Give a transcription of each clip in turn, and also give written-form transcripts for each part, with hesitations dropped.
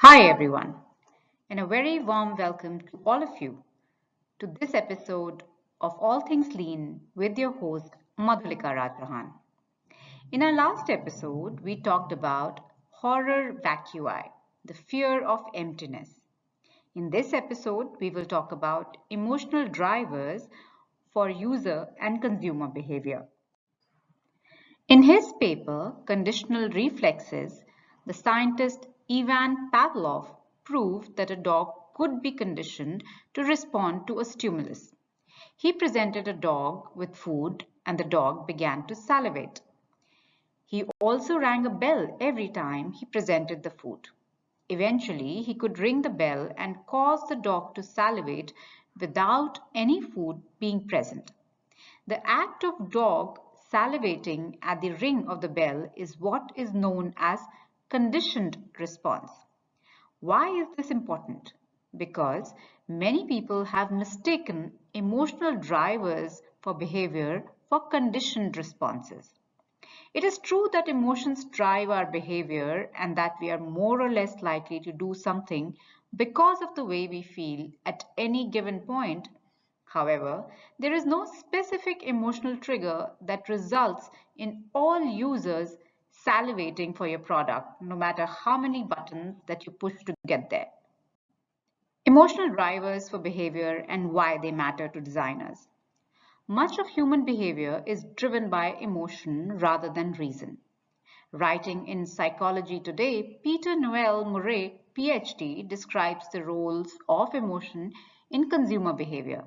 Hi everyone, and a very warm welcome to all of you to this episode of All Things Lean with your host Madhulika Rajahan. In our last episode, we talked about horror vacui, the fear of emptiness. In this episode, we will talk about emotional drivers for user and consumer behavior. In his paper, Conditional Reflexes, the scientist Ivan Pavlov proved that a dog could be conditioned to respond to a stimulus. He presented a dog with food and the dog began to salivate. He also rang a bell every time he presented the food. Eventually, he could ring the bell and cause the dog to salivate without any food being present. The act of dog salivating at the ring of the bell is what is known as conditioned response. Why is this important? Because many people have mistaken emotional drivers for behavior for conditioned responses. It is true that emotions drive our behavior and that we are more or less likely to do something because of the way we feel at any given point. However, there is no specific emotional trigger that results in all users salivating for your product, no matter how many buttons that you push to get there. Emotional drivers for behavior and why they matter to designers. Much of human behavior is driven by emotion rather than reason. Writing in Psychology Today, Noel Murray PhD describes the roles of emotion in consumer behavior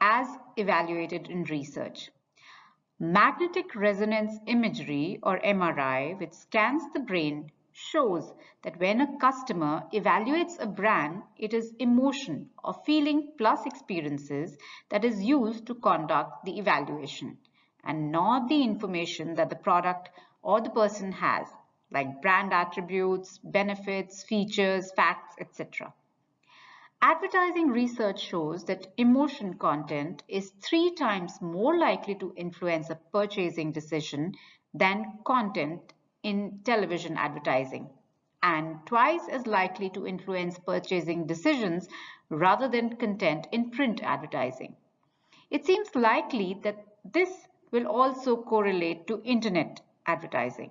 as evaluated in research. Magnetic resonance imagery, or MRI, which scans the brain, shows that when a customer evaluates a brand, it is emotion or feeling plus experiences that is used to conduct the evaluation, and not the information that the product or the person has, like brand attributes, benefits, features, facts, etc. Advertising research shows that emotion content is 3 times more likely to influence a purchasing decision than content in television advertising, and twice as likely to influence purchasing decisions rather than content in print advertising. It seems likely that this will also correlate to internet advertising.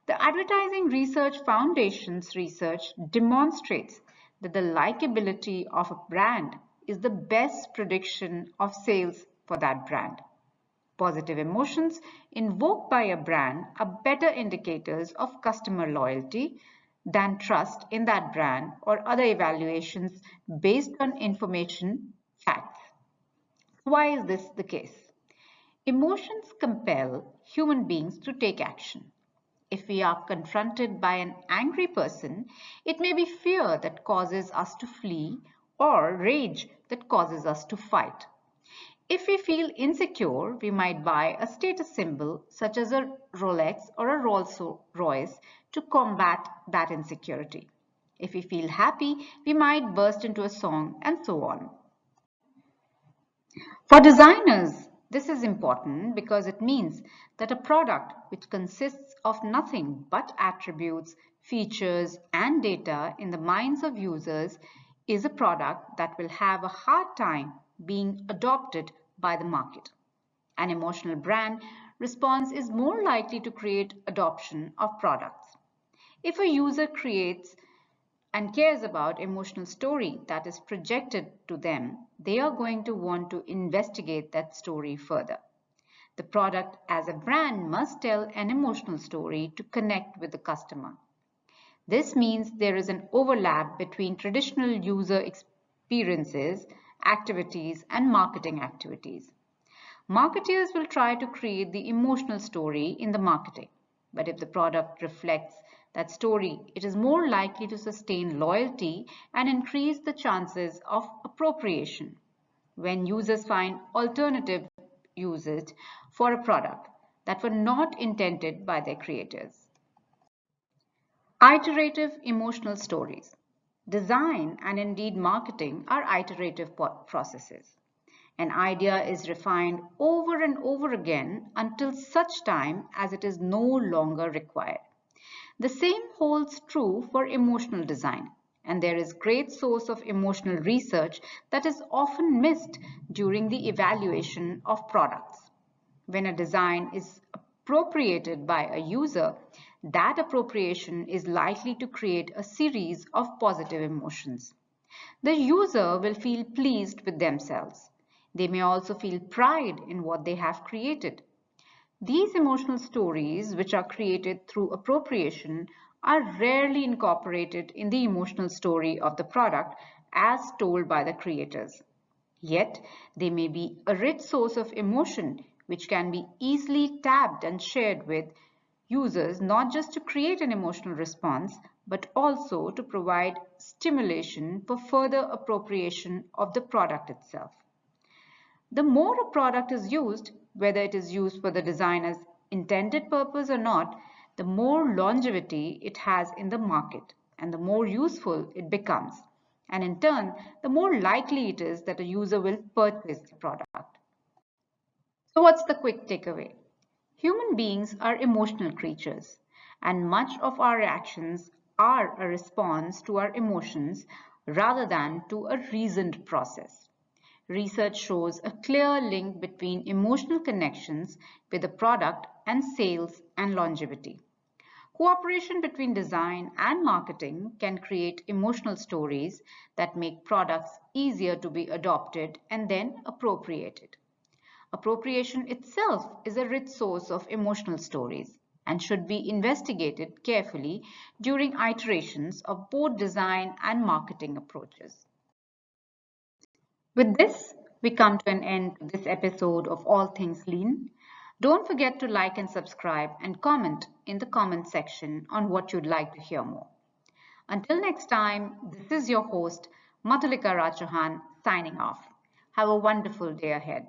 The Advertising Research Foundation's research demonstrates that the likability of a brand is the best prediction of sales for that brand. Positive emotions invoked by a brand are better indicators of customer loyalty than trust in that brand or other evaluations based on information facts. Why is this the case? Emotions compel human beings to take action. If we are confronted by an angry person, it may be fear that causes us to flee or rage that causes us to fight. If we feel insecure, we might buy a status symbol such as a Rolex or a Rolls Royce to combat that insecurity. If we feel happy, we might burst into a song and so on. For designers, this is important because it means that a product which consists of nothing but attributes, features, and data in the minds of users is a product that will have a hard time being adopted by the market. An emotional brand response is more likely to create adoption of products. If a user creates and cares about emotional story that is projected to them, they are going to want to investigate that story further. The product as a brand must tell an emotional story to connect with the customer. This means there is an overlap between traditional user experiences, activities, and marketing activities. Marketers will try to create the emotional story in the marketing, but if the product reflects that story, it is more likely to sustain loyalty and increase the chances of appropriation when users find alternative uses for a product that were not intended by their creators. Iterative emotional stories. Design and indeed marketing are iterative processes. An idea is refined over and over again until such time as it is no longer required. The same holds true for emotional design, and there is great source of emotional research that is often missed during the evaluation of products. When a design is appropriated by a user, that appropriation is likely to create a series of positive emotions. The user will feel pleased with themselves. They may also feel pride in what they have created. These emotional stories, which are created through appropriation, are rarely incorporated in the emotional story of the product as told by the creators. Yet, they may be a rich source of emotion which can be easily tapped and shared with users, not just to create an emotional response, but also to provide stimulation for further appropriation of the product itself. The more a product is used, whether it is used for the designer's intended purpose or not, the more longevity it has in the market and the more useful it becomes. And in turn, the more likely it is that a user will purchase the product. So, what's the quick takeaway? Human beings are emotional creatures, and much of our actions are a response to our emotions rather than to a reasoned process. Research shows a clear link between emotional connections with a product and sales and longevity. Cooperation between design and marketing can create emotional stories that make products easier to be adopted and then appropriated. Appropriation itself is a rich source of emotional stories and should be investigated carefully during iterations of both design and marketing approaches. With this, we come to an end to this episode of All Things Lean. Don't forget to like and subscribe and comment in the comment section on what you'd like to hear more. Until next time, this is your host, Madhulika Rajahan, signing off. Have a wonderful day ahead.